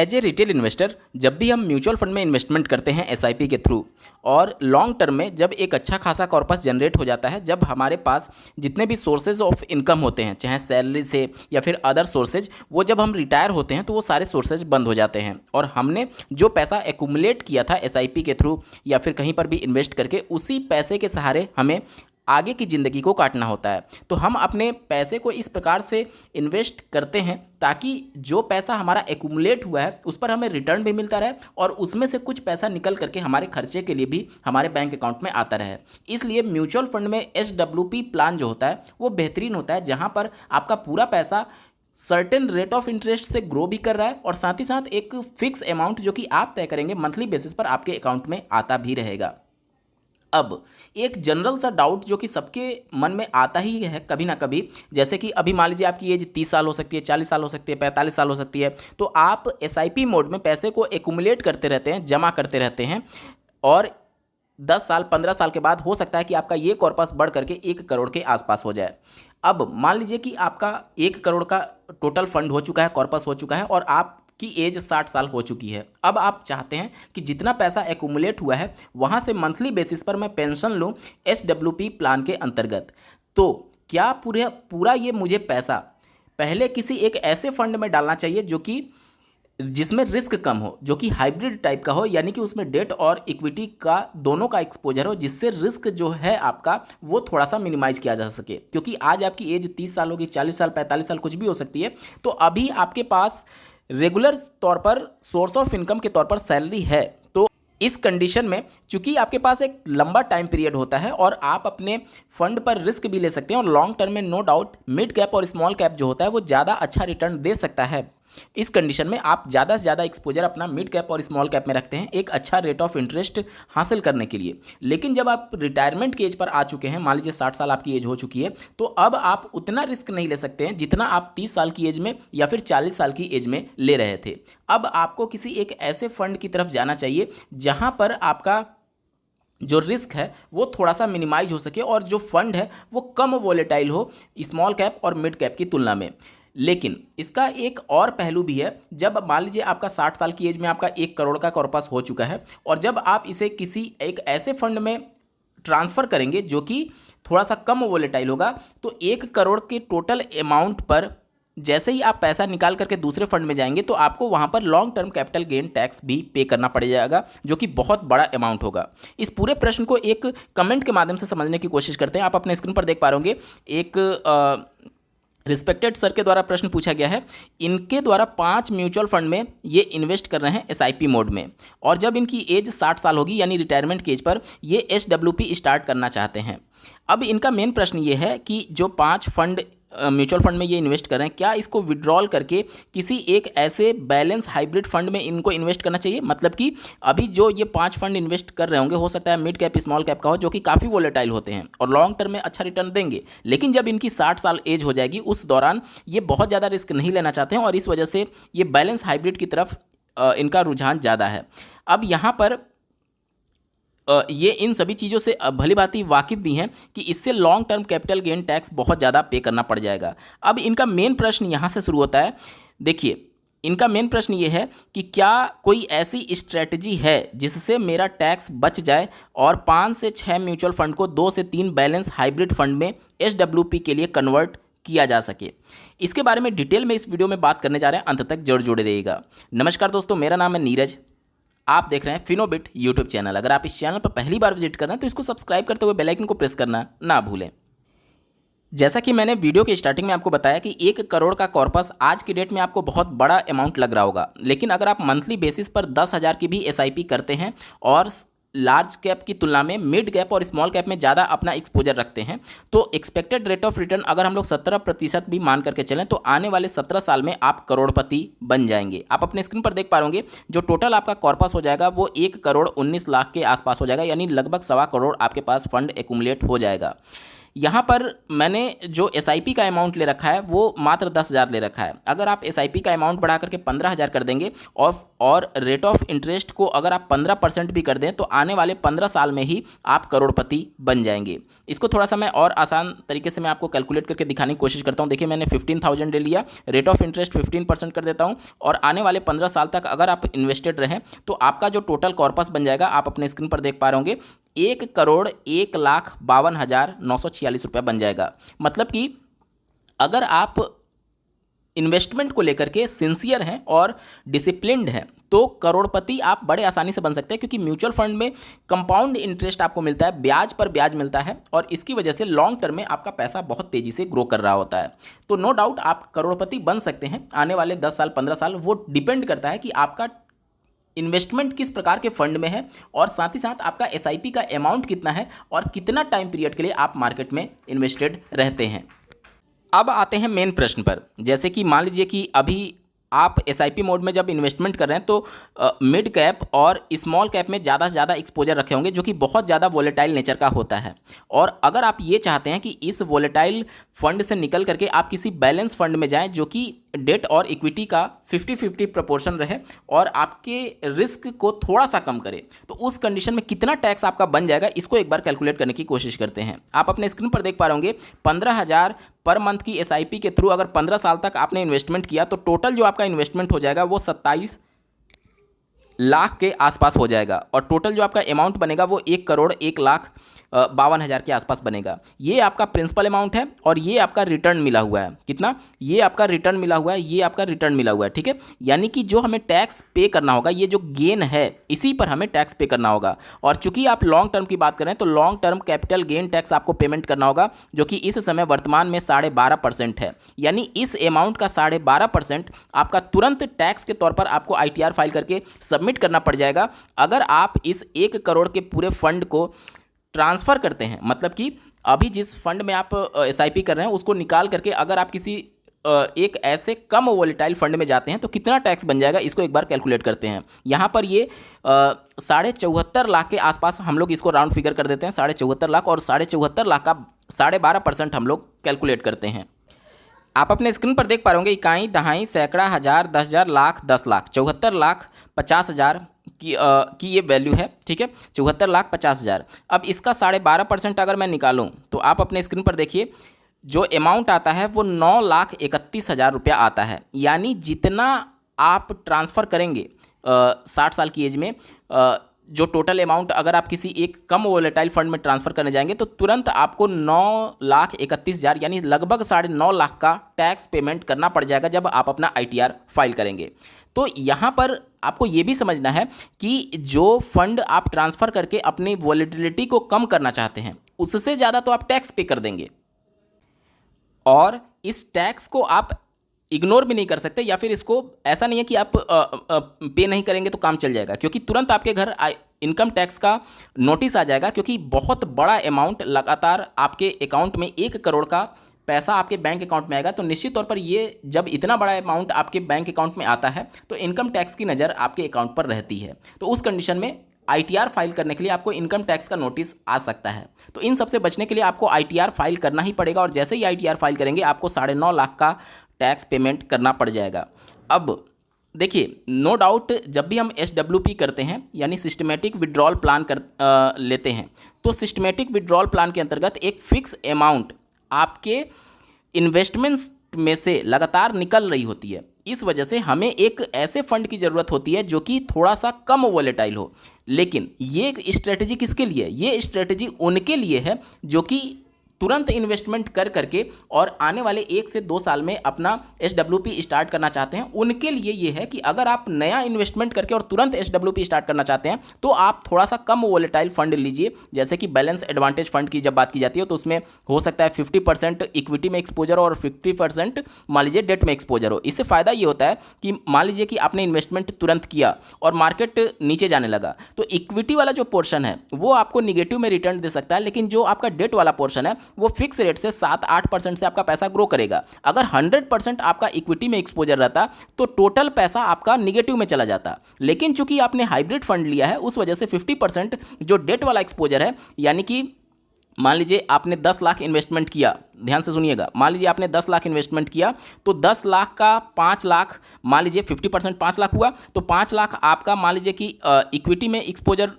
As a retail investor जब भी हम म्यूचुअल फंड में इन्वेस्टमेंट करते हैं एसआईपी के थ्रू और लॉन्ग टर्म में जब एक अच्छा खासा कॉर्पस जनरेट हो जाता है, जब हमारे पास जितने भी सोर्सेज ऑफ इनकम होते हैं, चाहे सैलरी से या फिर अदर सोर्सेज, वो जब हम रिटायर होते हैं तो वो सारे सोर्सेज बंद हो जाते हैं और हमने जो पैसा एक्यूमुलेट किया था एसआईपी के थ्रू या फिर कहीं पर भी इन्वेस्ट करके, उसी पैसे के सहारे हमें आगे की ज़िंदगी को काटना होता है। तो हम अपने पैसे को इस प्रकार से इन्वेस्ट करते हैं ताकि जो पैसा हमारा एक्यूमुलेट हुआ है उस पर हमें रिटर्न भी मिलता रहे और उसमें से कुछ पैसा निकल करके हमारे खर्चे के लिए भी हमारे बैंक अकाउंट में आता रहे। इसलिए म्यूचुअल फंड में SWP प्लान जो होता है वो बेहतरीन होता है, जहाँ पर आपका पूरा पैसा सर्टेन रेट ऑफ इंटरेस्ट से ग्रो भी कर रहा है और साथ ही साथ एक फिक्स अमाउंट जो कि आप तय करेंगे मंथली बेसिस पर आपके अकाउंट में आता भी रहेगा। अब एक जनरल सा डाउट जो कि सबके मन में आता ही है कभी ना कभी, जैसे कि अभी मान लीजिए आपकी एज 30 साल हो सकती है, 40 साल हो सकती है, 45 साल हो सकती है, तो आप एसआईपी मोड में पैसे को एक्यूमुलेट करते रहते हैं, जमा करते रहते हैं और 10 साल 15 साल के बाद हो सकता है कि आपका ये कॉर्पस बढ़ करके 1 करोड़ के आसपास हो जाए। अब मान लीजिए कि आपका 1 करोड़ का टोटल फंड हो चुका है, कॉर्पस हो चुका है और आप की एज 60 साल हो चुकी है। अब आप चाहते हैं कि जितना पैसा एक्यूमुलेट हुआ है वहां से मंथली बेसिस पर मैं पेंशन लूं SWP प्लान के अंतर्गत। तो क्या पूरा ये मुझे पैसा पहले किसी एक ऐसे फंड में डालना चाहिए जो कि जिसमें रिस्क कम हो, जो कि हाइब्रिड टाइप का हो, यानी कि उसमें डेट और इक्विटी का दोनों का एक्सपोजर हो, जिससे रिस्क जो है आपका वो थोड़ा सा मिनिमाइज किया जा सके। क्योंकि आज आपकी एज 30 साल होगी, 40 साल, 45 साल, कुछ भी हो सकती है। तो अभी आपके पास रेगुलर तौर पर सोर्स ऑफ इनकम के तौर पर सैलरी है। तो इस कंडीशन में चूंकि आपके पास एक लंबा टाइम पीरियड होता है और आप अपने फंड पर रिस्क भी ले सकते हैं और लॉन्ग टर्म में नो डाउट मिड कैप और स्मॉल कैप जो होता है वो ज़्यादा अच्छा रिटर्न दे सकता है। इस कंडीशन में आप ज़्यादा से ज़्यादा एक्सपोजर अपना मिड कैप और स्मॉल कैप में रखते हैं एक अच्छा रेट ऑफ इंटरेस्ट हासिल करने के लिए। लेकिन जब आप रिटायरमेंट की एज पर आ चुके हैं, मान लीजिए 60 साल आपकी एज हो चुकी है, तो अब आप उतना रिस्क नहीं ले सकते हैं जितना आप 30 साल की एज में या फिर 40 साल की एज में ले रहे थे। अब आपको किसी एक ऐसे फंड की तरफ जाना चाहिए जहाँ पर आपका जो रिस्क है वो थोड़ा सा मिनिमाइज हो सके और जो फंड है वो कम वोलेटाइल हो स्मॉल कैप और मिड कैप की तुलना में। लेकिन इसका एक और पहलू भी है, जब मान लीजिए आपका 60 साल की एज में आपका 1 करोड़ का कॉर्पस हो चुका है और जब आप इसे किसी एक ऐसे फंड में ट्रांसफ़र करेंगे जो कि थोड़ा सा कम वोलेटाइल होगा, तो 1 करोड़ के टोटल अमाउंट पर जैसे ही आप पैसा निकाल करके दूसरे फंड में जाएंगे तो आपको वहां पर long term capital gain tax भी पे करना पड़ जाएगा, जो कि बहुत बड़ा अमाउंट होगा। इस पूरे प्रश्न को एक कमेंट के माध्यम से समझने की कोशिश करते हैं। आप अपने स्क्रीन पर देख पा रहे होंगे, एक रिस्पेक्टेड सर के द्वारा प्रश्न पूछा गया है। इनके द्वारा 5 म्यूचुअल फंड में ये इन्वेस्ट कर रहे हैं एसआईपी मोड में और जब इनकी एज 60 साल होगी यानी रिटायरमेंट की एज पर ये SWP स्टार्ट करना चाहते हैं। अब इनका मेन प्रश्न ये है कि जो 5 फंड म्यूचुअल फंड में ये इन्वेस्ट कर रहे हैं, क्या इसको विड्रॉल करके किसी एक ऐसे बैलेंस हाइब्रिड फंड में इनको इन्वेस्ट करना चाहिए। मतलब कि अभी जो ये 5 फंड इन्वेस्ट कर रहे होंगे, हो सकता है मिड कैप स्मॉल कैप का हो, जो कि काफ़ी वोलेटाइल होते हैं और लॉन्ग टर्म में अच्छा रिटर्न देंगे। लेकिन जब इनकी 60 साल एज हो जाएगी उस दौरान ये बहुत ज़्यादा रिस्क नहीं लेना चाहते हैं और इस वजह से ये बैलेंस हाइब्रिड की तरफ इनका रुझान ज़्यादा है। अब यहाँ पर ये इन सभी चीज़ों से भली भांति वाकिफ़ भी हैं कि इससे long term capital gain tax बहुत ज़्यादा पे करना पड़ जाएगा। अब इनका मेन प्रश्न यहाँ से शुरू होता है। देखिए, इनका मेन प्रश्न ये है कि क्या कोई ऐसी स्ट्रेटजी है जिससे मेरा टैक्स बच जाए और 5 से 6 म्यूचुअल फंड को 2 से 3 बैलेंस हाइब्रिड फंड में SWP के लिए कन्वर्ट किया जा सके। इसके बारे में डिटेल में इस वीडियो में बात करने जा रहे हैं, अंत तक जरूर जुड़े रहिएगा। नमस्कार दोस्तों, मेरा नाम है नीरज, आप देख रहे हैं फिनोबिट यूट्यूब चैनल। अगर आप इस चैनल पर पहली बार विजिट कर रहे हैं तो इसको सब्सक्राइब करते हुए बेल आइकन को प्रेस करना ना भूलें। जैसा कि मैंने वीडियो के स्टार्टिंग में आपको बताया कि 1 करोड़ का कॉर्पस आज की डेट में आपको बहुत बड़ा अमाउंट लग रहा होगा, लेकिन अगर आप मंथली बेसिस पर 10,000 की भी SIP करते हैं और लार्ज कैप की तुलना में मिड कैप और स्मॉल कैप में ज़्यादा अपना एक्सपोजर रखते हैं तो एक्सपेक्टेड रेट ऑफ रिटर्न अगर हम लोग 17% भी मान करके चलें तो आने वाले 17 साल में आप करोड़पति बन जाएंगे। आप अपने स्क्रीन पर देख पा रहे जो टोटल आपका कॉर्पस हो जाएगा वो 1 करोड़ 19 लाख के आसपास हो जाएगा, यानी लगभग 1.25 करोड़ आपके पास फंड एक्यूमुलेट हो जाएगा। यहाँ पर मैंने जो एसआईपी का अमाउंट ले रखा है वो मात्र 10,000 ले रखा है। अगर आप एसआईपी का अमाउंट बढ़ा करके 15,000 कर देंगे और रेट ऑफ इंटरेस्ट को अगर आप 15% भी कर दें तो आने वाले 15 साल में ही आप करोड़पति बन जाएंगे। इसको थोड़ा सा मैं और आसान तरीके से मैं आपको कैलकुलेट करके दिखाने की कोशिश करता हूँ। देखिए, मैंने 15,000 ले लिया, रेट ऑफ इंटरेस्ट 15% कर देता हूँ और आने वाले 15 साल तक अगर आप इन्वेस्टेड रहें तो आपका जो टोटल कॉर्पस बन जाएगा, आप अपने स्क्रीन पर देख पा रहे होंगे, 1,51,52,946 रुपया बन जाएगा। मतलब कि अगर आप इन्वेस्टमेंट को लेकर के सिंसियर हैं और डिसिप्लिन्ड हैं तो करोड़पति आप बड़े आसानी से बन सकते हैं, क्योंकि म्यूचुअल फंड में कंपाउंड इंटरेस्ट आपको मिलता है, ब्याज पर ब्याज मिलता है और इसकी वजह से लॉन्ग टर्म में आपका पैसा बहुत तेजी से ग्रो कर रहा होता है। तो नो डाउट आप करोड़पति बन सकते हैं आने वाले 10 साल 15 साल। वो डिपेंड करता है कि आपका इन्वेस्टमेंट किस प्रकार के फंड में है और साथ ही साथ आपका एसआईपी का अमाउंट कितना है और कितना टाइम पीरियड के लिए आप मार्केट में इन्वेस्टेड रहते हैं। अब आते हैं मेन प्रश्न पर। जैसे कि मान लीजिए कि अभी आप एसआईपी मोड में जब इन्वेस्टमेंट कर रहे हैं तो मिड कैप और स्मॉल कैप में ज़्यादा से ज़्यादा एक्सपोजर रखे होंगे, जो कि बहुत ज़्यादा वोलेटाइल नेचर का होता है। और अगर आप ये चाहते हैं कि इस वोलेटाइल फंड से निकल करके आप किसी बैलेंस फंड में जाएं जो कि डेट और इक्विटी का 50-50 प्रपोर्शन रहे और आपके रिस्क को थोड़ा सा कम करे, तो उस कंडीशन में कितना टैक्स आपका बन जाएगा, इसको एक बार कैलकुलेट करने की कोशिश करते हैं। आप अपने स्क्रीन पर देख पा रहे होंगे 15,000 पर मंथ की एसआईपी के थ्रू अगर 15 साल तक आपने इन्वेस्टमेंट किया तो टोटल जो आपका इन्वेस्टमेंट हो जाएगा वो 27 लाख के आसपास हो जाएगा और टोटल जो आपका अमाउंट बनेगा वो 1,01,52,000 के आसपास बनेगा। ये आपका प्रिंसिपल अमाउंट है और ये आपका रिटर्न मिला हुआ है। कितना? ये आपका रिटर्न मिला हुआ है, ये आपका रिटर्न मिला हुआ है। ठीक है, यानी कि जो हमें टैक्स पे करना होगा, ये जो गेन है इसी पर हमें टैक्स पे करना होगा। और चूंकि आप लॉन्ग टर्म की बात करें तो long term capital gain tax आपको पेमेंट करना होगा, जो कि इस समय वर्तमान में 12.5% है। यानी इस अमाउंट का 12.5% आपका तुरंत टैक्स के तौर पर आपको आईटीआर फाइल करके सबमिट करना पड़ जाएगा। अगर आप इस 1 करोड़ के पूरे फंड को ट्रांसफ़र करते हैं, मतलब कि अभी जिस फंड में आप एसआईपी कर रहे हैं उसको निकाल करके अगर आप किसी एक ऐसे कम वोलेटाइल फंड में जाते हैं तो कितना टैक्स बन जाएगा, इसको एक बार कैलकुलेट करते हैं। यहाँ पर ये 74.5 लाख के आसपास हम लोग इसको राउंड फिगर कर देते हैं, 74.5 लाख, और 74.5 लाख का 12.5% हम लोग कैलकुलेट करते हैं। आप अपने स्क्रीन पर देख पा रहे होंगे, इकाई, दहाई, सैकड़ा, हज़ार, 10,000, लाख, 10 लाख, 74,50,000 की ये वैल्यू है। ठीक है, 74,50,000। अब इसका 12.5% अगर मैं निकालूं तो आप अपने स्क्रीन पर देखिए जो अमाउंट आता है वो 9,31,000 रुपया आता है। यानी जितना आप ट्रांसफ़र करेंगे 60 साल की एज में, जो टोटल अमाउंट अगर आप किसी एक कम वोलेटाइल फंड में ट्रांसफ़र करने जाएंगे तो तुरंत आपको 9,31,000 यानी लगभग 9.5 लाख का टैक्स पेमेंट करना पड़ जाएगा जब आप अपना आईटीआर फाइल करेंगे। तो यहाँ पर आपको ये भी समझना है कि जो फंड आप ट्रांसफ़र करके अपनी वोलेटिलिटी को कम करना चाहते हैं उससे ज़्यादा तो आप टैक्स पे कर देंगे, और इस टैक्स को आप इग्नोर भी नहीं कर सकते, या फिर इसको ऐसा नहीं है कि आप पे नहीं करेंगे तो काम चल जाएगा, क्योंकि तुरंत आपके घर इनकम टैक्स का नोटिस आ जाएगा, क्योंकि बहुत बड़ा अमाउंट लगातार आपके अकाउंट में 1 करोड़ का पैसा आपके बैंक अकाउंट में आएगा। तो निश्चित तौर पर ये जब इतना बड़ा अमाउंट आपके बैंक अकाउंट में आता है तो इनकम टैक्स की नज़र आपके अकाउंट पर रहती है। तो उस कंडीशन में आईटीआर फाइल करने के लिए आपको इनकम टैक्स का नोटिस आ सकता है। तो इन सबसे बचने के लिए आपको आईटीआर फाइल करना ही पड़ेगा, और जैसे ही आईटीआर फाइल करेंगे आपको 9.5 लाख का टैक्स पेमेंट करना पड़ जाएगा। अब देखिए, नो डाउट जब भी हम SWP करते हैं यानी सिस्टमेटिक विड्रॉल प्लान लेते हैं तो सिस्टमेटिक विड्रॉल प्लान के अंतर्गत एक फिक्स अमाउंट आपके इन्वेस्टमेंट्स में से लगातार निकल रही होती है। इस वजह से हमें एक ऐसे फंड की ज़रूरत होती है जो कि थोड़ा सा कम वोलेटाइल हो। लेकिन ये स्ट्रेटजी किसके लिए? ये स्ट्रेटजी उनके लिए है जो कि तुरंत इन्वेस्टमेंट कर करके और आने वाले 1 से 2 साल में अपना SWP स्टार्ट करना चाहते हैं। उनके लिए ये है कि अगर आप नया इन्वेस्टमेंट करके और तुरंत SWP स्टार्ट करना चाहते हैं तो आप थोड़ा सा कम वोलेटाइल फंड लीजिए। जैसे कि बैलेंस एडवांटेज फंड की जब बात की जाती है तो उसमें हो सकता है 50% इक्विटी में एक्सपोजर और 50% मान लीजिए डेट में एक्सपोजर हो। इससे फ़ायदा ये होता है कि मान लीजिए कि आपने इन्वेस्टमेंट तुरंत किया और मार्केट नीचे जाने लगा तो इक्विटी वाला जो पोर्शन है वो आपको निगेटिव में रिटर्न दे सकता है, लेकिन जो आपका डेट वाला पोर्शन है वो फिक्स रेट से 7-8% से आपका पैसा ग्रो करेगा। अगर 100% आपका इक्विटी में एक्सपोजर रहता तो टोटल पैसा आपका निगेटिव में चला जाता, लेकिन चूंकि आपने हाइब्रिड फंड लिया है उस वजह से 50% जो डेट वाला एक्सपोजर है यानी कि मान लीजिए आपने 10 लाख इन्वेस्टमेंट किया, ध्यान से सुनिएगा, मान लीजिए आपने 10 लाख इन्वेस्टमेंट किया, तो 10 लाख का 5 लाख, मान लीजिए 50% 5 लाख हुआ, तो 5 लाख आपका मान लीजिए कि इक्विटी में एक्सपोजर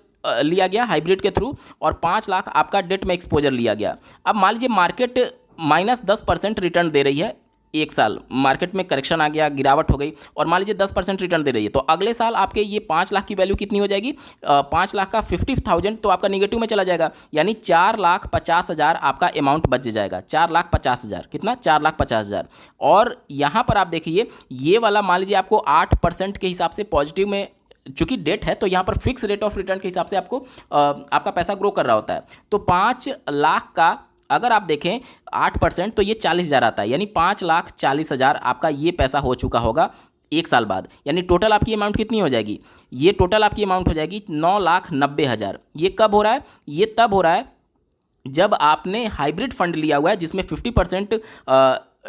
लिया गया हाइब्रिड के थ्रू, और 5 लाख आपका डेट में एक्सपोजर लिया गया। अब मान लीजिए मार्केट -10% रिटर्न दे रही है, एक साल मार्केट में करेक्शन आ गया, गिरावट हो गई, और मान लीजिए 10% रिटर्न दे रही है, तो अगले साल आपके ये 5 लाख की वैल्यू कितनी हो जाएगी, 5 लाख का 50,000 तो आपका निगेटिव में चला जाएगा, यानी 4,50,000 आपका अमाउंट बच जाएगा। 4,50,000 कितना, 4,50,000। और यहाँ पर आप देखिए ये वाला मान लीजिए आपको 8% के हिसाब से पॉजिटिव में, चूंकि डेट है तो यहाँ पर फिक्स रेट ऑफ रिटर्न के हिसाब से आपको आपका पैसा ग्रो कर रहा होता है। तो 5 लाख का अगर आप देखें 8% तो ये 40,000 आता है, यानी 5,40,000 आपका ये पैसा हो चुका होगा एक साल बाद। यानी टोटल आपकी अमाउंट कितनी हो जाएगी, ये टोटल आपकी अमाउंट हो जाएगी 9,90,000। ये कब हो रहा है, ये तब हो रहा है जब आपने हाइब्रिड फंड लिया हुआ है जिसमें 50%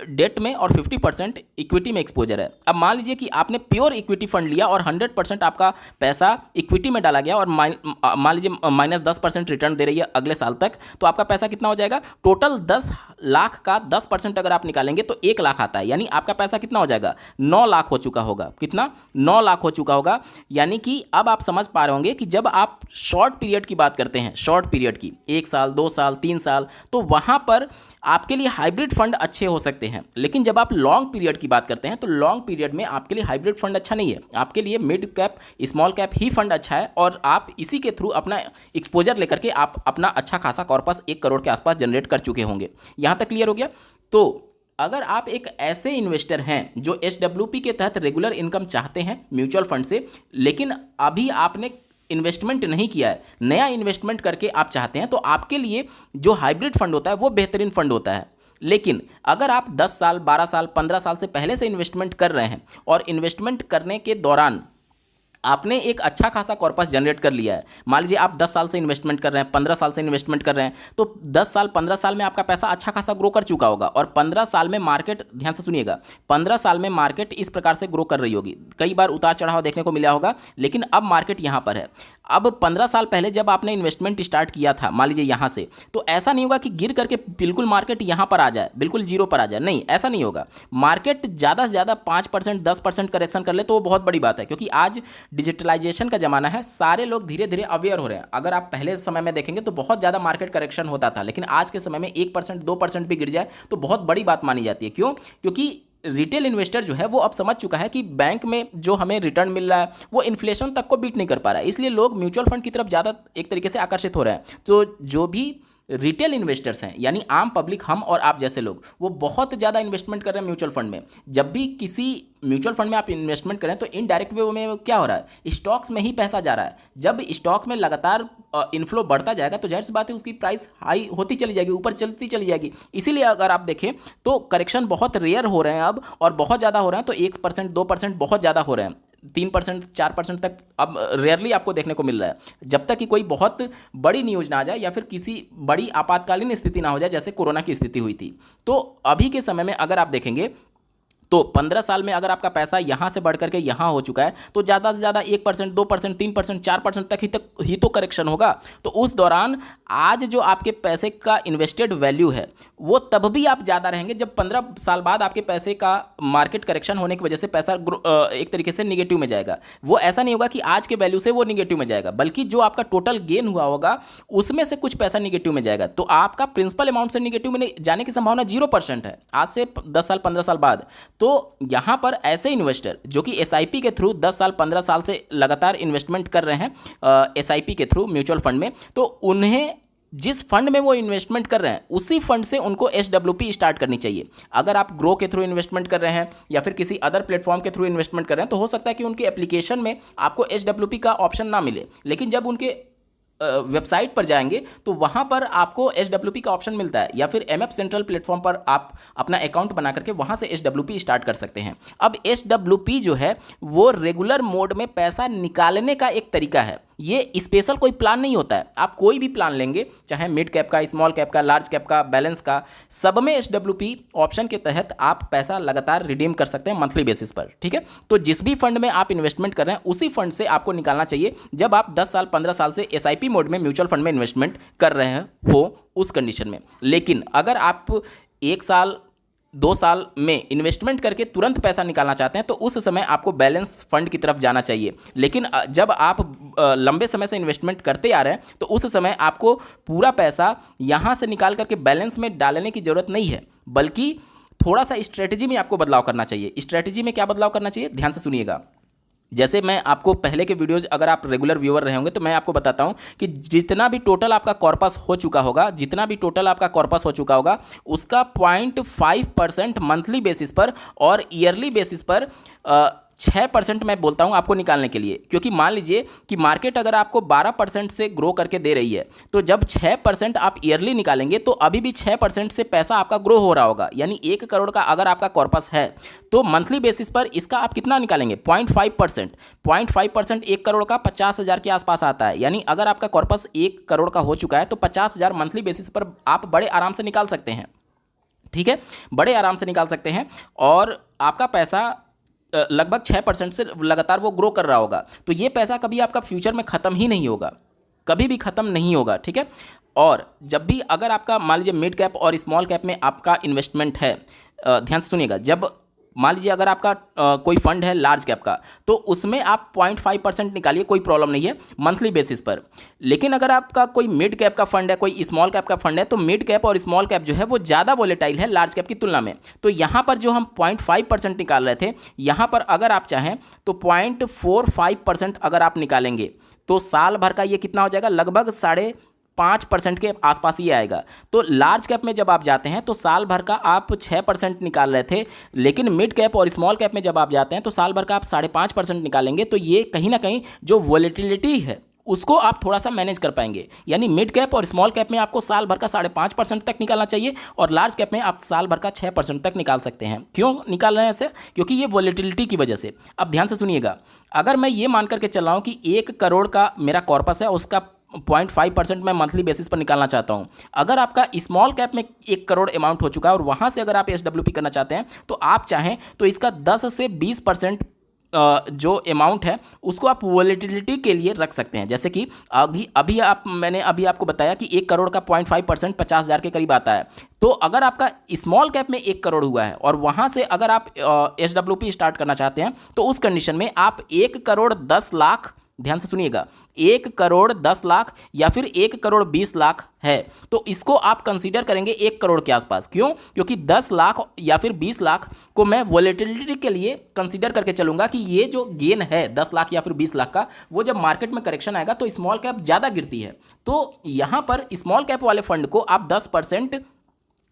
डेट में और 50% इक्विटी में एक्सपोजर है। अब मान लीजिए कि आपने प्योर इक्विटी फंड लिया और 100% आपका पैसा इक्विटी में डाला गया, और मान लीजिए -10% रिटर्न दे रही है अगले साल तक, तो आपका पैसा कितना हो जाएगा, टोटल 10 लाख का 10% अगर आप निकालेंगे तो 1 लाख आता है, यानी आपका पैसा कितना हो जाएगा, 9 लाख हो चुका होगा। कितना, 9 लाख हो चुका होगा। यानी कि अब आप समझ पा रहे होंगे कि जब आप शॉर्ट पीरियड की बात करते हैं, शॉर्ट पीरियड की 1 साल 2 साल 3 साल, तो वहाँ पर आपके लिए हाइब्रिड फंड अच्छे हो सकते हैं। लेकिन जब आप लॉन्ग पीरियड की बात करते हैं तो लॉन्ग पीरियड में आपके लिए हाइब्रिड फंड अच्छा नहीं है, आपके लिए मिड कैप स्मॉल कैप ही फंड अच्छा है, और आप इसी के थ्रू अपना एक्सपोजर लेकर के आप अपना अच्छा खासा कॉर्पस 1 करोड़ के आसपास जनरेट कर चुके होंगे। यहाँ तक क्लियर हो गया। तो अगर आप एक ऐसे इन्वेस्टर हैं जो SWP के तहत रेगुलर इनकम चाहते हैं म्यूचुअल फंड से, लेकिन अभी आपने इन्वेस्टमेंट नहीं किया है, नया इन्वेस्टमेंट करके आप चाहते हैं, तो आपके लिए जो हाइब्रिड फंड होता है वो बेहतरीन फंड होता है। लेकिन अगर आप 10 साल 12 साल 15 साल से पहले से इन्वेस्टमेंट कर रहे हैं और इन्वेस्टमेंट करने के दौरान आपने एक अच्छा खासा कॉर्पस जनरेट कर लिया है, मान लीजिए आप 10 साल से इन्वेस्टमेंट कर रहे हैं, 15 साल से इन्वेस्टमेंट कर रहे हैं, तो 10 साल 15 साल में आपका पैसा अच्छा खासा ग्रो कर चुका होगा, और 15 साल में मार्केट, ध्यान से सुनिएगा, 15 साल में मार्केट इस प्रकार से ग्रो कर रही होगी। कई बार उतार चढ़ाव देखने को मिला होगा, लेकिन अब मार्केट यहाँ पर है। अब 15 साल पहले जब आपने इन्वेस्टमेंट स्टार्ट किया था, मान लीजिए यहाँ से, तो ऐसा नहीं होगा कि गिर करके बिल्कुल मार्केट यहाँ पर आ जाए, बिल्कुल जीरो पर आ जाए, नहीं, ऐसा नहीं होगा। मार्केट ज़्यादा से ज़्यादा 5% 10% करेक्शन कर ले तो वो बहुत बड़ी बात है, क्योंकि आज डिजिटलाइजेशन का ज़माना है, सारे लोग धीरे धीरे अवेयर हो रहे हैं। अगर आप पहले समय में देखेंगे तो बहुत ज़्यादा मार्केट करेक्शन होता था, लेकिन आज के समय में 1% 2% भी गिर जाए तो बहुत बड़ी बात मानी जाती है। क्यों? क्योंकि रिटेल इन्वेस्टर जो है वो अब समझ चुका है कि बैंक में जो हमें रिटर्न मिल रहा है वो इन्फ्लेशन तक को बीट नहीं कर पा रहा है, इसलिए लोग म्यूचुअल फंड की तरफ ज़्यादा एक तरीके से आकर्षित हो रहे हैं। तो जो भी रिटेल इन्वेस्टर्स हैं, यानी आम पब्लिक, हम और आप जैसे लोग, वो बहुत ज़्यादा इन्वेस्टमेंट कर रहे हैं म्यूचुअल फंड में। जब भी किसी म्यूचुअल फंड में आप इन्वेस्टमेंट करें तो इनडायरेक्ट वे में क्या हो रहा है, स्टॉक्स में ही पैसा जा रहा है। जब स्टॉक में लगातार इनफ्लो बढ़ता जाएगा तो जाहिर सी बात है उसकी प्राइस हाई होती चली जाएगी, ऊपर चलती चली जाएगी। इसीलिए अगर आप देखें तो करेक्शन बहुत रेयर हो रहे हैं अब, और बहुत ज़्यादा हो रहे हैं, तो 1% 2% बहुत ज़्यादा हो रहे हैं, 3% 4% तक अब रेयरली आपको देखने को मिल रहा है, जब तक कि कोई बहुत बड़ी न्यूज़ ना आ जाए या फिर किसी बड़ी आपातकालीन स्थिति ना हो जाए, जैसे कोरोना की स्थिति हुई थी। तो अभी के समय में अगर आप देखेंगे तो 15 साल में अगर आपका पैसा यहाँ से बढ़ करके यहाँ हो चुका है, तो ज़्यादा से ज़्यादा 1% 2% 3% 4% तक ही तो करेक्शन होगा। तो उस दौरान आज जो आपके पैसे का इन्वेस्टेड वैल्यू है वो तब भी आप ज़्यादा रहेंगे जब 15 साल बाद आपके पैसे का मार्केट करेक्शन होने की वजह से पैसा एक तरीके से निगेटिव में जाएगा। वो ऐसा नहीं होगा कि आज के वैल्यू से वो निगेटिव में जाएगा, बल्कि जो आपका टोटल गेन हुआ होगा उसमें से कुछ पैसा निगेटिव में जाएगा। तो आपका प्रिंसिपल अमाउंट से निगेटिव में जाने की संभावना 0% है आज से 10 साल 15 साल बाद। तो यहाँ पर ऐसे इन्वेस्टर जो कि SIP के थ्रू 10 साल 15 साल से लगातार इन्वेस्टमेंट कर रहे हैं SIP के थ्रू म्यूचुअल फंड में, तो उन्हें जिस फंड में वो इन्वेस्टमेंट कर रहे हैं उसी फंड से उनको SWP स्टार्ट करनी चाहिए। अगर आप ग्रो के थ्रू इन्वेस्टमेंट कर रहे हैं या फिर किसी अदर प्लेटफॉर्म के थ्रू इन्वेस्टमेंट कर रहे हैं तो हो सकता है कि उनके एप्लीकेशन में आपको SWP का ऑप्शन ना मिले, लेकिन जब उनके वेबसाइट पर जाएंगे तो वहां पर आपको SWP का ऑप्शन मिलता है, या फिर MF सेंट्रल प्लेटफॉर्म पर आप अपना अकाउंट बना करके वहां से SWP स्टार्ट कर सकते हैं। अब SWP जो है वो रेगुलर मोड में पैसा निकालने का एक तरीका है, ये स्पेशल कोई प्लान नहीं होता है। आप कोई भी प्लान लेंगे, चाहे मिड कैप का, स्मॉल कैप का, लार्ज कैप का, बैलेंस का, सब में SWP ऑप्शन के तहत आप पैसा लगातार रिडीम कर सकते हैं मंथली बेसिस पर। ठीक है, तो जिस भी फंड में आप इन्वेस्टमेंट कर रहे हैं उसी फंड से आपको निकालना चाहिए जब आप 10 साल 15 साल से SIP मोड में म्यूचुअल फंड में इन्वेस्टमेंट कर रहे हो उस कंडीशन में। लेकिन अगर आप 1 साल 2 साल में इन्वेस्टमेंट करके तुरंत पैसा निकालना चाहते हैं तो उस समय आपको बैलेंस फंड की तरफ जाना चाहिए। लेकिन जब आप लंबे समय से इन्वेस्टमेंट करते आ रहे हैं तो उस समय आपको पूरा पैसा यहाँ से निकाल करके बैलेंस में डालने की ज़रूरत नहीं है, बल्कि थोड़ा सा स्ट्रेटजी में आपको बदलाव करना चाहिए। स्ट्रेटजी में क्या बदलाव करना चाहिए, ध्यान से सुनिएगा। जैसे मैं आपको पहले के वीडियोज़ अगर आप रेगुलर व्यूअर रहे होंगे तो मैं आपको बताता हूं कि जितना भी टोटल आपका कॉर्पस हो चुका होगा, उसका 0.5% मंथली बेसिस पर और ईयरली बेसिस पर 6% मैं बोलता हूं आपको निकालने के लिए। क्योंकि मान लीजिए कि मार्केट अगर आपको 12% से ग्रो करके दे रही है तो जब 6% आप ईयरली निकालेंगे तो अभी भी 6% से पैसा आपका ग्रो हो रहा होगा। यानी 1 करोड़ का अगर आपका कॉर्पस है तो मंथली बेसिस पर इसका आप कितना निकालेंगे, 0.5%। 1 करोड़ का 50,000 के आसपास आता है। यानी अगर आपका कॉर्पस 1 करोड़ का हो चुका है तो 50,000 मंथली बेसिस पर आप बड़े आराम से निकाल सकते हैं। ठीक है, बड़े आराम से निकाल सकते हैं और आपका पैसा लगभग 6% से लगातार वो ग्रो कर रहा होगा। तो ये पैसा कभी आपका फ्यूचर में ख़त्म ही नहीं होगा, कभी भी ख़त्म नहीं होगा। ठीक है, और जब भी अगर आपका मान लीजिए मिड कैप और स्मॉल कैप में आपका इन्वेस्टमेंट है, ध्यान से सुनिएगा, जब मान लीजिए अगर आपका कोई फंड है लार्ज कैप का तो उसमें आप 0.5% निकालिए, कोई प्रॉब्लम नहीं है मंथली बेसिस पर। लेकिन अगर आपका कोई मिड कैप का फंड है, कोई स्मॉल कैप का फंड है, तो मिड कैप और स्मॉल कैप जो है वो ज़्यादा वोलेटाइल है लार्ज कैप की तुलना में। तो यहाँ पर जो हम 0.5% निकाल रहे थे, यहाँ पर अगर आप चाहें तो 0.45% अगर आप निकालेंगे तो साल भर का ये कितना हो जाएगा, लगभग 5.5% के आसपास ही आएगा। तो लार्ज कैप में जब आप जाते हैं तो साल भर का आप 6% निकाल रहे थे, लेकिन मिड कैप और स्मॉल कैप में जब आप जाते हैं तो साल भर का आप 5.5% निकालेंगे। तो ये कहीं ना कहीं जो वॉलेटिलिटी है उसको आप थोड़ा सा मैनेज कर पाएंगे। यानी मिड कैप और स्मॉल कैप में आपको साल भर का 5.5% तक निकालना चाहिए और लार्ज कैप में आप साल भर का 6% तक निकाल सकते हैं। क्यों निकाल रहे हैं ऐसे, क्योंकि ये वॉलेटिलिटी की वजह से। अब ध्यान से सुनिएगा, अगर मैं ये मान करके चल रहा हूँ कि 1 करोड़ का मेरा कॉर्पस है, उसका 0.5% मैं मंथली बेसिस पर निकालना चाहता हूं। अगर आपका स्मॉल कैप में 1 करोड़ अमाउंट हो चुका है और वहां से अगर आप SWP करना चाहते हैं तो आप चाहें तो इसका 10 से 20% जो अमाउंट है उसको आप वॉलेटिलिटी के लिए रख सकते हैं। जैसे कि मैंने अभी आपको बताया कि 1 करोड़ का 0.5% 50,000 के करीब आता है। तो अगर आपका स्मॉल कैप में 1 करोड़ हुआ है और वहां से अगर आप SWP स्टार्ट करना चाहते हैं तो उस कंडीशन में आप 1 करोड़ 10 लाख, ध्यान से सुनिएगा, 1 करोड़ 10 लाख या फिर 1 करोड़ 20 लाख है तो इसको आप कंसीडर करेंगे 1 करोड़ के आसपास। क्यों, क्योंकि 10 लाख या फिर 20 लाख को मैं वॉलेटिलिटी के लिए कंसीडर करके चलूंगा कि ये जो गेन है 10 लाख या फिर 20 लाख का, वो जब मार्केट में करेक्शन आएगा तो स्मॉल कैप ज़्यादा गिरती है। तो यहाँ पर स्मॉल कैप वाले फंड को आप 10%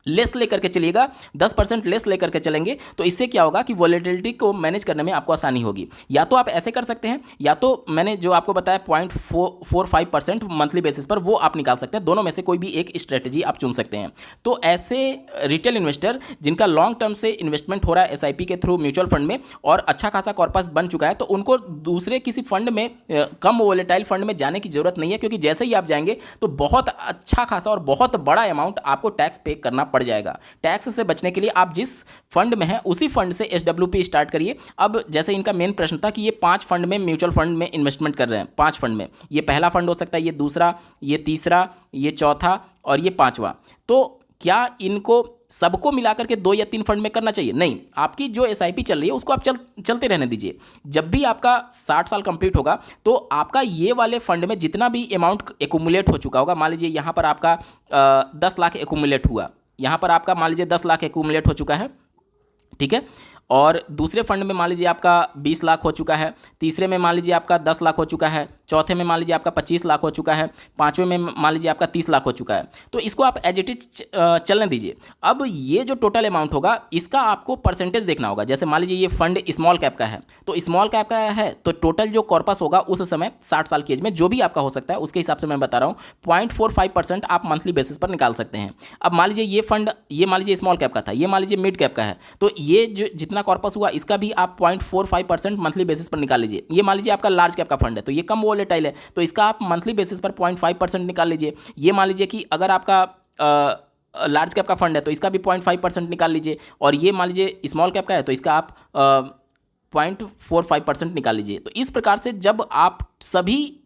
लेस लेकर के चलिएगा, 10% लेस लेकर के चलेंगे तो इससे क्या होगा कि वॉलेटिलिटी को मैनेज करने में आपको आसानी होगी। या तो आप ऐसे कर सकते हैं या तो मैंने जो आपको बताया 0.45% मंथली बेसिस पर वो आप निकाल सकते हैं। दोनों में से कोई भी एक स्ट्रेटजी आप चुन सकते हैं। तो ऐसे रिटेल इन्वेस्टर जिनका लॉन्ग टर्म से इन्वेस्टमेंट हो रहा है SIP के थ्रू म्यूचुअल फंड में और अच्छा खासा कॉर्पस बन चुका है तो उनको दूसरे किसी फंड में, कम वोलेटाइल फंड में जाने की जरूरत नहीं है, क्योंकि जैसे ही आप जाएंगे तो बहुत अच्छा खासा और बहुत बड़ा अमाउंट आपको टैक्स पे करना पड़ जाएगा। टैक्स से बचने के लिए आप जिस फंड में हैं उसी फंड से SWP स्टार्ट करिए। अब जैसे इनका मेन प्रश्न था कि ये 5 फंड में म्यूचुअल फंड में इन्वेस्टमेंट कर रहे हैं, 5 फंड में, ये पहला फंड हो सकता है, ये दूसरा, ये तीसरा, ये चौथा और ये 5वां। तो क्या इनको सबको मिलाकर के 2 या 3 फंड में करना चाहिए? नहीं, आपकी जो SIP चल रही है उसको आप चलते रहने दीजिए। जब भी आपका 60 साल कंप्लीट होगा तो आपका ये वाले फंड में जितना भी अमाउंट एक्यूमुलेट हो चुका होगा, मान लीजिए यहाँ पर आपका 10 लाख एक्यूमुलेट हुआ, यहाँ पर आपका मान लीजिए 10 लाख एक्यूमुलेट हो चुका है, ठीक है, और दूसरे फंड में मान लीजिए आपका 20 लाख हो चुका है, तीसरे में मान लीजिए आपका 10 लाख हो चुका है, चौथे में मान लीजिए आपका 25 लाख हो चुका है, पांचवें में मान लीजिए आपका 30 लाख हो चुका है। तो इसको आप एज इट इज चलने दीजिए। अब ये जो टोटल अमाउंट होगा इसका आपको परसेंटेज देखना होगा। जैसे मान लीजिए ये फंड स्मॉल कैप का है, तो स्मॉल कैप का है तो टोटल जो कॉर्पस होगा उस समय 60 साल की एज में जो भी आपका हो सकता है उसके हिसाब से मैं बता रहा हूँ 0.45% आप मंथली बेसिस पर निकाल सकते हैं। अब मान लीजिए ये फंड, ये मान लीजिए स्मॉल कैप का था, ये मान लीजिए मिड कैप का है, तो ये जो जितना कॉर्पस हुआ इसका भी आप 0.45% मंथली बेसिस पर निकाल लीजिए। ये मान लीजिए आपका लार्ज कैप का फंड है तो ये कम वोलेटाइल है तो इसका आप मंथली बेसिस पर 0.5% निकाल लीजिए। ये मान लीजिए कि अगर आपका लार्ज कैप का फंड है तो इसका भी 0.5% निकाल लीजिए, और ये मान लीजिए स्मॉल कैप का है तो इसका आप 0.45% निकाल लीजिए। तो इस प्रकार से जब आप सभी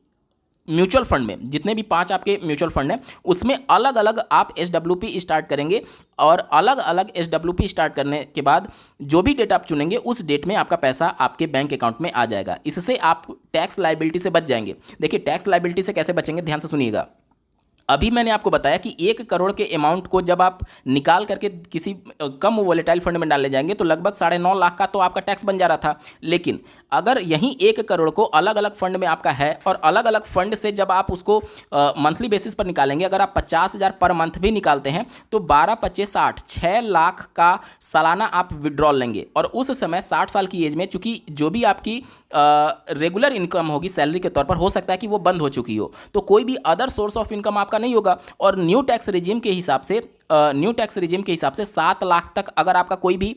म्यूचुअल फंड में, जितने भी 5 आपके म्यूचुअल फंड हैं, उसमें अलग अलग आप SWP स्टार्ट करेंगे, और अलग अलग SWP स्टार्ट करने के बाद जो भी डेट आप चुनेंगे उस डेट में आपका पैसा आपके बैंक अकाउंट में आ जाएगा। इससे आप टैक्स लायबिलिटी से बच जाएंगे। देखिए टैक्स लायबिलिटी से कैसे बचेंगे, ध्यान से सुनिएगा। अभी मैंने आपको बताया कि 1 करोड़ के अमाउंट को जब आप निकाल करके किसी कम वोलेटाइल फंड में डालने जाएंगे तो लगभग 9.5 लाख का तो आपका टैक्स बन जा रहा था। लेकिन अगर यहीं 1 करोड़ को अलग अलग फंड में आपका है, और अलग अलग फंड से जब आप उसको मंथली बेसिस पर निकालेंगे, अगर आप 50,000 पर मंथ भी निकालते हैं तो 12 25 60 6 लाख का सालाना आप विड्रॉल लेंगे। और उस समय 60 साल की एज में, चूंकि जो भी आपकी रेगुलर इनकम होगी सैलरी के तौर पर, हो सकता है कि वो बंद हो चुकी हो, तो कोई भी अदर सोर्स ऑफ इनकम आपका नहीं होगा। और न्यू टैक्स रिजीम के हिसाब से 7 लाख तक अगर आपका कोई भी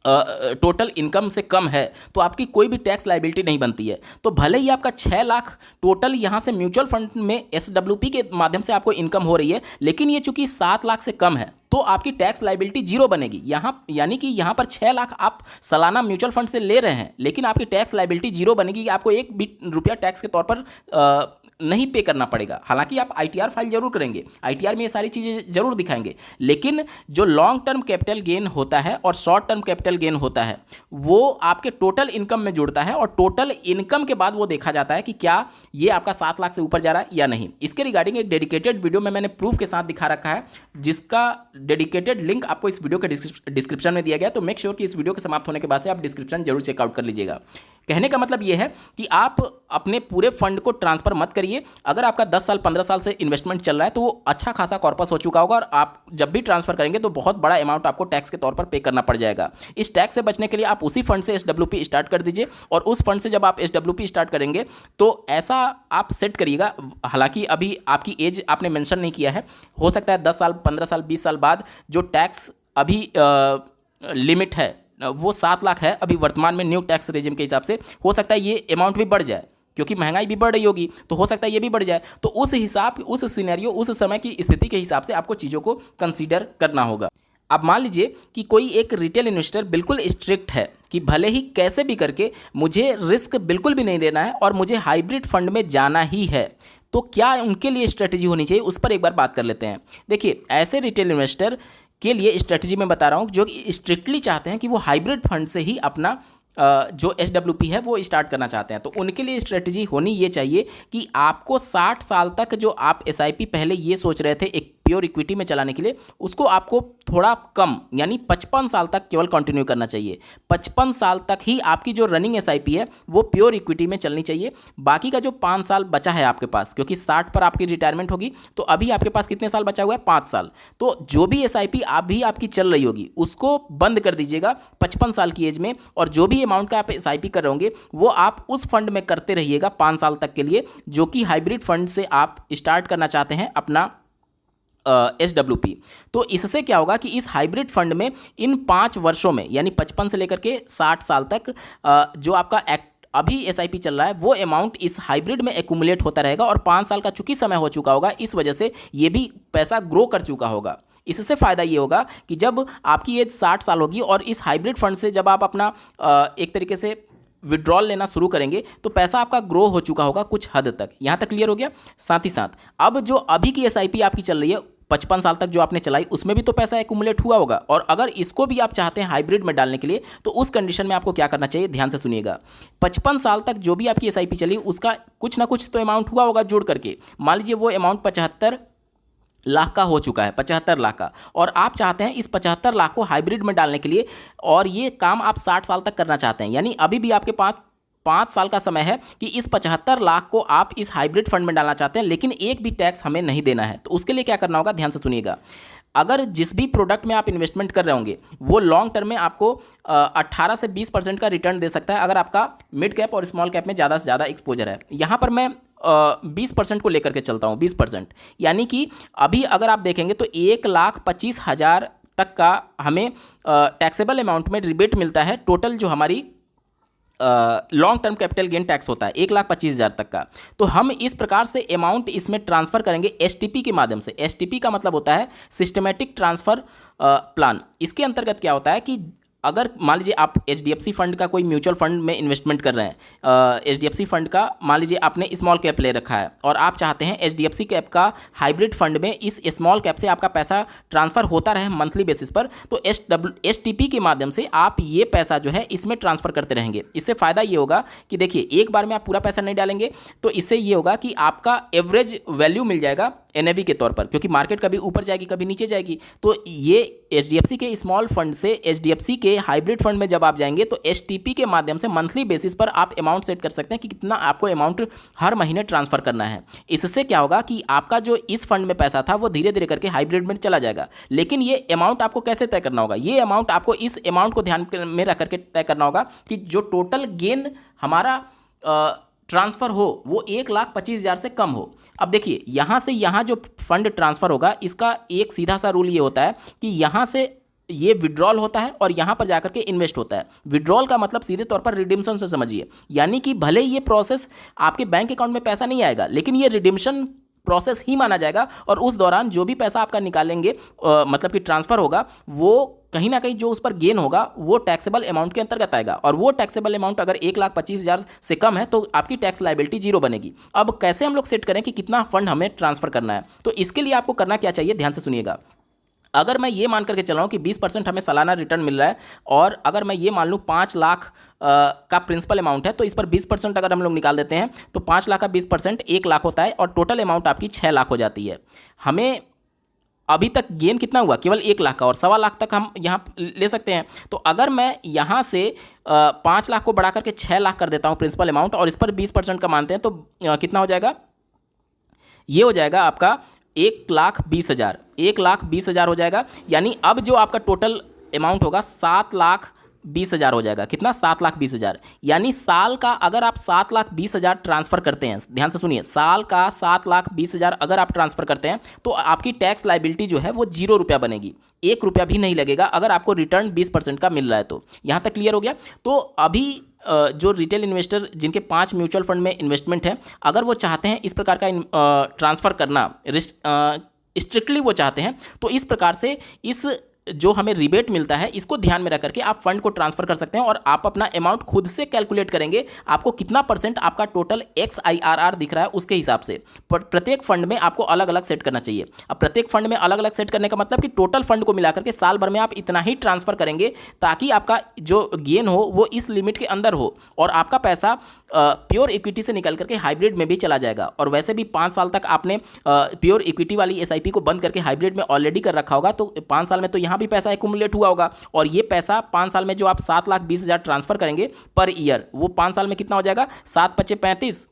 टोटल इनकम से कम है तो आपकी कोई भी टैक्स लायबिलिटी नहीं बनती है। तो भले ही आपका 6 लाख टोटल यहाँ से म्यूचुअल फंड में SWP के माध्यम से आपको इनकम हो रही है, लेकिन ये चूंकि 7 लाख से कम है तो आपकी टैक्स लायबिलिटी जीरो बनेगी। यहाँ यानी कि यहाँ पर 6 लाख आप सालाना म्यूचुअल फंड से ले रहे हैं, लेकिन आपकी टैक्स लायबिलिटी जीरो बनेगी। आपको एक भी रुपया टैक्स के तौर पर नहीं पे करना पड़ेगा। हालांकि आप ITR फाइल जरूर करेंगे, ITR में ये सारी चीज़ें जरूर दिखाएंगे, लेकिन जो लॉन्ग टर्म कैपिटल गेन होता है और शॉर्ट टर्म कैपिटल गेन होता है वो आपके टोटल इनकम में जुड़ता है, और टोटल इनकम के बाद वो देखा जाता है कि क्या ये आपका 7 लाख से ऊपर जा रहा है या नहीं। इसके रिगार्डिंग एक डेडिकेटेड वीडियो में मैंने प्रूफ के साथ दिखा रखा है, जिसका डेडिकेटेड लिंक आपको इस वीडियो के डिस्क्रिप्शन में दिया गया। तो मेक श्योर कि इस वीडियो के समाप्त होने के बाद से आप डिस्क्रिप्शन जरूर चेकआउट कर लीजिएगा। कहने का मतलब ये है कि आप अपने पूरे फंड को ट्रांसफर मत करिए। अगर आपका 10 साल 15 साल से इन्वेस्टमेंट चल रहा है तो वो अच्छा खासा कॉर्पस हो चुका होगा, और आप जब भी ट्रांसफर करेंगे तो बहुत बड़ा अमाउंट आपको टैक्स के तौर पर पे करना पड़ जाएगा। इस टैक्स से बचने के लिए आप उसी फंड से SWP स्टार्ट कर दीजिए, और उस फंड से जब आप SWP स्टार्ट करेंगे तो ऐसा आप सेट करिएगा। हालांकि अभी आपकी एज आपने मेंशन नहीं किया है, हो सकता है 10 साल 15 साल 20 साल बाद जो टैक्स अभी लिमिट है वो 7 लाख है अभी वर्तमान में न्यू टैक्स रेजिम के हिसाब से, हो सकता है ये अमाउंट भी बढ़ जाए, क्योंकि महंगाई भी बढ़ रही होगी तो हो सकता है ये भी बढ़ जाए। तो उस हिसाब, उस सिनेरियो, उस समय की स्थिति के हिसाब से आपको चीज़ों को कंसीडर करना होगा। अब मान लीजिए कि कोई एक रिटेल इन्वेस्टर बिल्कुल स्ट्रिक्ट है कि भले ही कैसे भी करके मुझे रिस्क बिल्कुल भी नहीं लेना है और मुझे हाइब्रिड फंड में जाना ही है, तो क्या उनके लिए स्ट्रेटजी होनी चाहिए, उस पर एक बार बात कर लेते हैं। देखिए ऐसे रिटेल इन्वेस्टर के लिए स्ट्रेटजी मैं बता रहा हूँ जो स्ट्रिक्टली चाहते हैं कि वो हाइब्रिड फंड से ही अपना जो SWP है वो स्टार्ट करना चाहते हैं। तो उनके लिए स्ट्रेटजी होनी ये चाहिए कि आपको 60 साल तक जो आप SIP पहले ये सोच रहे थे एक प्योर इक्विटी में चलाने के लिए, उसको आपको थोड़ा कम यानी 55 साल तक केवल कंटिन्यू करना चाहिए। 55 साल तक ही आपकी जो रनिंग SIP है वो प्योर इक्विटी में चलनी चाहिए। बाकी का जो 5 साल बचा है आपके पास, क्योंकि 60 पर आपकी रिटायरमेंट होगी, तो अभी आपके पास कितने साल बचा हुआ है, 5 साल। तो जो भी SIP अभी आपकी चल रही होगी उसको बंद कर दीजिएगा 55 साल की एज में, और जो भी अमाउंट का आप SIP कर रहे होंगे वो आप उस फंड में करते रहिएगा 5 साल तक के लिए, जो कि हाइब्रिड फंड से आप स्टार्ट करना चाहते हैं अपना SWP। तो इससे क्या होगा कि इस हाइब्रिड फंड में इन 5 वर्षों में यानी 55 से लेकर के 60 साल तक जो आपका अभी SIP चल रहा है वो अमाउंट इस हाइब्रिड में एक्यूमुलेट होता रहेगा, और 5 साल का चूंकि समय हो चुका होगा, इस वजह से ये भी पैसा ग्रो कर चुका होगा। इससे फ़ायदा ये होगा कि जब आपकी एज 60 साल होगी और इस हाइब्रिड फंड से जब आप अपना एक तरीके से विड्रॉल लेना शुरू करेंगे तो पैसा आपका ग्रो हो चुका होगा कुछ हद तक। यहाँ तक क्लियर हो गया। साथ ही साथ अब जो अभी की SIP आपकी चल रही है 55 साल तक जो आपने चलाई, उसमें भी तो पैसा एक्यूमुलेट हुआ होगा, और अगर इसको भी आप चाहते हैं हाइब्रिड में डालने के लिए तो उस कंडीशन में आपको क्या करना चाहिए, ध्यान से सुनिएगा। 55 साल तक जो भी आपकी SIP चली उसका कुछ ना कुछ तो अमाउंट हुआ होगा जोड़ करके। मान लीजिए वो अमाउंट 75 लाख का हो चुका है, 75 लाख का, और आप चाहते हैं इस 75 लाख को हाइब्रिड में डालने के लिए, और ये काम आप 60 साल तक करना चाहते हैं, यानी अभी भी आपके पास 5 साल का समय है कि इस 75 लाख को आप इस हाइब्रिड फंड में डालना चाहते हैं, लेकिन एक भी टैक्स हमें नहीं देना है। तो उसके लिए क्या करना होगा, ध्यान से सुनिएगा। अगर जिस भी प्रोडक्ट में आप इन्वेस्टमेंट कर रहे होंगे वो लॉन्ग टर्म में आपको 18 से 20% का रिटर्न दे सकता है, अगर आपका मिड कैप और स्मॉल कैप में ज़्यादा से ज़्यादा एक्सपोजर है। यहाँ पर मैं 20% को लेकर के चलता हूँ, 20%, यानी कि अभी अगर आप देखेंगे तो 1,25,000 तक का हमें टैक्सेबल अमाउंट में रिबेट मिलता है टोटल जो हमारी long term capital gain tax होता है 1,25,000 तक का। तो हम इस प्रकार से अमाउंट इसमें ट्रांसफ़र करेंगे एसटीपी के माध्यम से। एसटीपी का मतलब होता है सिस्टमेटिक ट्रांसफ़र प्लान। इसके अंतर्गत क्या होता है कि अगर मान लीजिए आप एचडीएफसी फंड का कोई म्यूचुअल फंड में इन्वेस्टमेंट कर रहे हैं, एचडीएफसी फंड का मान लीजिए आपने स्मॉल कैप ले रखा है और आप चाहते हैं एचडीएफसी कैप का हाइब्रिड फंड में इस स्मॉल कैप से आपका पैसा ट्रांसफ़र होता रहे मंथली बेसिस पर, तो एसटीपी के माध्यम से आप ये पैसा जो है इसमें ट्रांसफ़र करते रहेंगे। इससे फ़ायदा ये होगा कि देखिए एक बार में आप पूरा पैसा नहीं डालेंगे तो इससे ये होगा कि आपका एवरेज वैल्यू मिल जाएगा एनएवी के तौर पर, क्योंकि मार्केट कभी ऊपर जाएगी कभी नीचे जाएगी। तो ये एचडीएफसी के स्मॉल फंड से एचडीएफसी के हाइब्रिड फंड में जब आप जाएंगे तो एसटीपी के माध्यम से मंथली बेसिस पर आप अमाउंट सेट कर सकते हैं कि कितना आपको अमाउंट हर महीने ट्रांसफर करना है। इससे क्या होगा कि आपका जो इस फंड में पैसा था वो धीरे धीरे करके हाइब्रिड में चला जाएगा। लेकिन ये अमाउंट आपको कैसे तय करना होगा? ये अमाउंट आपको इस अमाउंट को ध्यान में रख करके तय करना होगा कि जो टोटल गेन हमारा ट्रांसफ़र हो वो 1,25,000 से कम हो। अब देखिए यहाँ से यहाँ जो फंड ट्रांसफ़र होगा इसका एक सीधा सा रूल ये होता है कि यहाँ से ये विड्रॉल होता है और यहाँ पर जाकर के इन्वेस्ट होता है। विड्रॉल का मतलब सीधे तौर पर रिडिम्पशन से समझिए, यानी कि भले ये प्रोसेस आपके बैंक अकाउंट में पैसा नहीं आएगा लेकिन ये रिडिम्पशन प्रोसेस ही माना जाएगा और उस दौरान जो भी पैसा आपका निकालेंगे मतलब कि ट्रांसफ़र होगा वो कहीं ना कहीं जो उस पर गेन होगा वो टैक्सेबल अमाउंट के अंतर्गत आएगा। और वो टैक्सेबल अमाउंट अगर 1,25,000 से कम है तो आपकी टैक्स लायबिलिटी जीरो बनेगी। अब कैसे हम लोग सेट करें कि कितना फंड हमें ट्रांसफ़र करना है? तो इसके लिए आपको करना क्या चाहिए, ध्यान से सुनिएगा। अगर मैं ये मान करके चल रहा हूँ कि 20% हमें सालाना रिटर्न मिल रहा है और अगर मैं ये मान लूँ 5 लाख का प्रिंसिपल अमाउंट है तो इस पर 20% अगर हम लोग निकाल देते हैं तो 5 लाख का 20% 1 लाख होता है और टोटल अमाउंट आपकी 6 लाख हो जाती है। हमें अभी तक गेन कितना हुआ? केवल 1 लाख का, और 1.25 लाख तक हम यहाँ ले सकते हैं। तो अगर मैं यहाँ से 5 लाख को बढ़ा करके 6 लाख कर देता हूँ प्रिंसिपल अमाउंट और इस पर 20% का मानते हैं तो कितना हो जाएगा? ये हो जाएगा आपका 1,20,000, 1,20,000 हो जाएगा। यानी अब जो आपका टोटल अमाउंट होगा 7,20,000 हो जाएगा। कितना? 7,20,000। यानी साल का अगर आप 7,20,000 ट्रांसफ़र करते हैं, ध्यान से सुनिए, साल का 7,20,000 अगर आप ट्रांसफ़र करते हैं तो आपकी टैक्स लायबिलिटी जो है वो 0 रुपया बनेगी, 1 रुपया भी नहीं लगेगा अगर आपको रिटर्न 20% का मिल रहा है तो। यहाँ तक क्लियर हो गया? तो अभी जो रिटेल इन्वेस्टर जिनके 5 म्यूचुअल फंड में इन्वेस्टमेंट है, अगर वो चाहते हैं इस प्रकार का ट्रांसफ़र करना, स्ट्रिक्टली वो चाहते हैं तो इस प्रकार से इस जो हमें रिबेट मिलता है इसको ध्यान में रख करके आप फंड को ट्रांसफ़र कर सकते हैं और आप अपना अमाउंट खुद से कैलकुलेट करेंगे आपको कितना % आपका टोटल XIRR दिख रहा है उसके हिसाब से। प्रत्येक फंड में आपको अलग अलग सेट करना चाहिए। अब प्रत्येक फंड में अलग अलग सेट करने का मतलब कि टोटल फंड को मिलाकर के साल भर में आप इतना ही ट्रांसफ़र करेंगे ताकि आपका जो गेन हो वो इस लिमिट के अंदर हो और आपका पैसा प्योर इक्विटी से निकल करके हाइब्रिड में भी चला जाएगा। और वैसे भी 5 साल तक आपने प्योर इक्विटी वाली SIP को बंद करके हाइब्रिड में ऑलरेडी कर रखा होगा, तो 5 साल में तो यहाँ भी पैसा एक्युमुलेट हुआ होगा और ये पैसा 5 साल में जो आप 7,20,000 ट्रांसफर करेंगे पर ईयर, वो 5 साल में कितना हो जाएगा? 7×5 = 35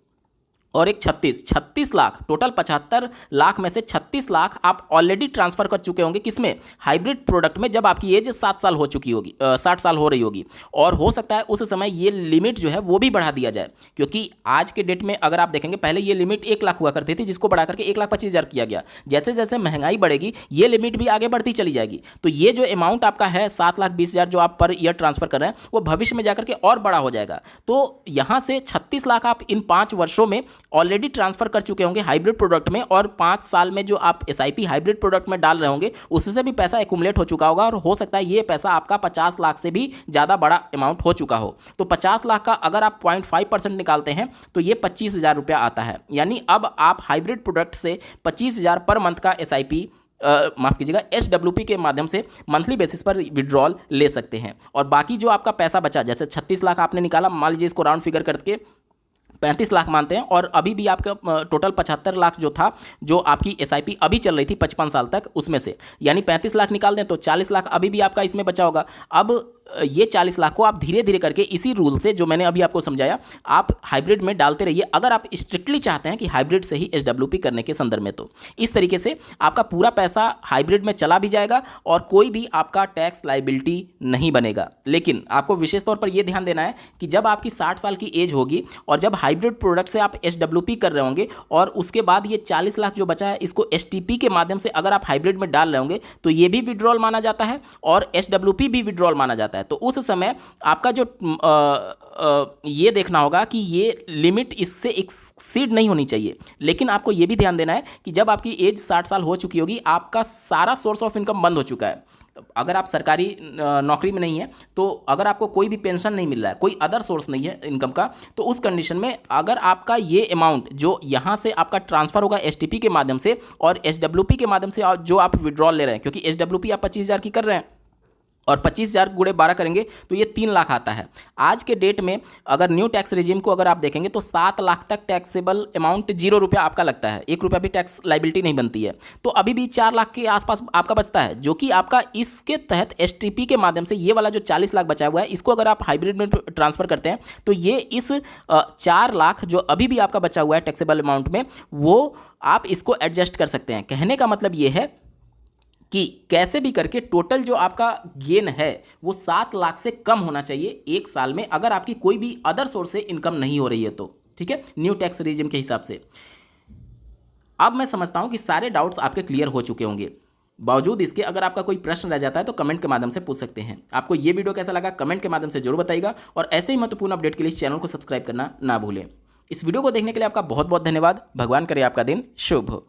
और एक 36 लाख, टोटल 75 लाख में से 36 लाख आप ऑलरेडी ट्रांसफर कर चुके होंगे। किसमें? हाइब्रिड प्रोडक्ट में, जब आपकी एज 7 साल हो चुकी होगी, 60 साल हो रही होगी। और हो सकता है उस समय ये लिमिट जो है वो भी बढ़ा दिया जाए, क्योंकि आज के डेट में अगर आप देखेंगे पहले ये लिमिट 1 लाख हुआ करती थी जिसको बढ़ा करके 1,25,000 किया गया। जैसे जैसे महंगाई बढ़ेगी ये लिमिट भी आगे बढ़ती चली जाएगी। तो ये जो अमाउंट आपका है 7,20,000 जो आप पर ईयर ट्रांसफर कर रहे हैं वो भविष्य में जाकर के और बड़ा हो जाएगा। तो यहाँ से 36 लाख आप इन 5 वर्षों में ऑलरेडी ट्रांसफर कर चुके होंगे हाइब्रिड प्रोडक्ट में, और 5 साल में जो आप SIP हाइब्रिड प्रोडक्ट में डाल रहे होंगे उससे भी पैसा एक्युमुलेट हो चुका होगा और हो सकता है ये पैसा आपका 50 लाख से भी ज़्यादा बड़ा अमाउंट हो चुका हो। तो 50 लाख का अगर आप 0.5% निकालते हैं तो ये 25,000 रुपया आता है। यानी अब आप हाइब्रिड प्रोडक्ट से 25,000 पर मंथ का SIP माफ़ कीजिएगा SWP के माध्यम से मंथली बेसिस पर विड्रॉल ले सकते हैं। और बाकी जो आपका पैसा बचा, जैसे 36 लाख आपने निकाला, मान लीजिए इसको राउंड फिगर करके 35 लाख मानते हैं, और अभी भी आपका टोटल 75 लाख जो था, जो आपकी SIP अभी चल रही थी 55 साल तक, उसमें से यानी 35 लाख निकाल दें तो 40 लाख अभी भी आपका इसमें बचा होगा। अब ये 40 लाख को आप धीरे धीरे करके इसी रूल से जो मैंने अभी आपको समझाया आप हाइब्रिड में डालते रहिए, अगर आप स्ट्रिक्टली चाहते हैं कि हाइब्रिड से ही SWP करने के संदर्भ में। तो इस तरीके से आपका पूरा पैसा हाइब्रिड में चला भी जाएगा और कोई भी आपका टैक्स लायबिलिटी नहीं बनेगा। लेकिन आपको विशेष तौर पर यह ध्यान देना है कि जब आपकी 60 साल की एज होगी और जब हाइब्रिड प्रोडक्ट से आप SWP कर रहे होंगे और उसके बाद ये 40 लाख जो बचा है इसको STP के माध्यम से अगर आप हाइब्रिड में डाल रहे होंगे तो ये भी विड्रॉल माना जाता है और SWP भी विड्रॉल माना जाता है। जाता है, तो उस समय आपका जो ये देखना होगा कि ये लिमिट इससे एक्सीड नहीं होनी चाहिए। लेकिन आपको ये भी ध्यान देना है कि जब आपकी एज 60 साल हो चुकी होगी, आपका सारा सोर्स ऑफ इनकम बंद हो चुका है। अगर आप सरकारी नौकरी में नहीं है, तो अगर आपको कोई भी पेंशन नहीं मिल रहा है, कोई अदर सोर्स नहीं है इनकम का, तो उस कंडीशन में अगर आपका ये अमाउंट जो यहाँ से आपका ट्रांसफर होगा एसटीपी के माध्यम से और एसडब्ल्यूपी के माध्यम से, जो आप विड्रॉल ले रहे हैं, क्योंकि एसडब्ल्यूपी आप 25,000 की कर रहे हैं और 25,000 गुणे 12 करेंगे तो ये 3 लाख आता है। आज के डेट में अगर न्यू टैक्स रिजीम को अगर आप देखेंगे तो 7 लाख तक टैक्सेबल अमाउंट 0 रुपया आपका लगता है, 1 रुपया भी टैक्स लाइबिलिटी नहीं बनती है। तो अभी भी 4 लाख के आसपास आपका बचता है, जो कि आपका इसके तहत एसटीपी के माध्यम से ये वाला जो 40 लाख बचा हुआ है, इसको अगर आप हाइब्रिड में ट्रांसफर करते हैं तो ये इस 4 लाख जो अभी भी आपका बचा हुआ है टैक्सेबल अमाउंट में, वो आप इसको एडजस्ट कर सकते हैं। कहने का मतलब ये है कि कैसे भी करके टोटल जो आपका गेन है वो 7 लाख से कम होना चाहिए एक साल में, अगर आपकी कोई भी अदर सोर्स से इनकम नहीं हो रही है तो। ठीक है, न्यू टैक्स रेजिम के हिसाब से। अब मैं समझता हूं कि सारे डाउट्स आपके क्लियर हो चुके होंगे। बावजूद इसके अगर आपका कोई प्रश्न रह जाता है तो कमेंट के माध्यम से पूछ सकते हैं। आपको ये वीडियो कैसा लगा कमेंट के माध्यम से जरूर बताइएगा, और ऐसे ही महत्वपूर्ण अपडेट के लिए इस चैनल को सब्सक्राइब करना ना भूलें। इस वीडियो को देखने के लिए आपका बहुत बहुत धन्यवाद। भगवान करे आपका दिन शुभ हो।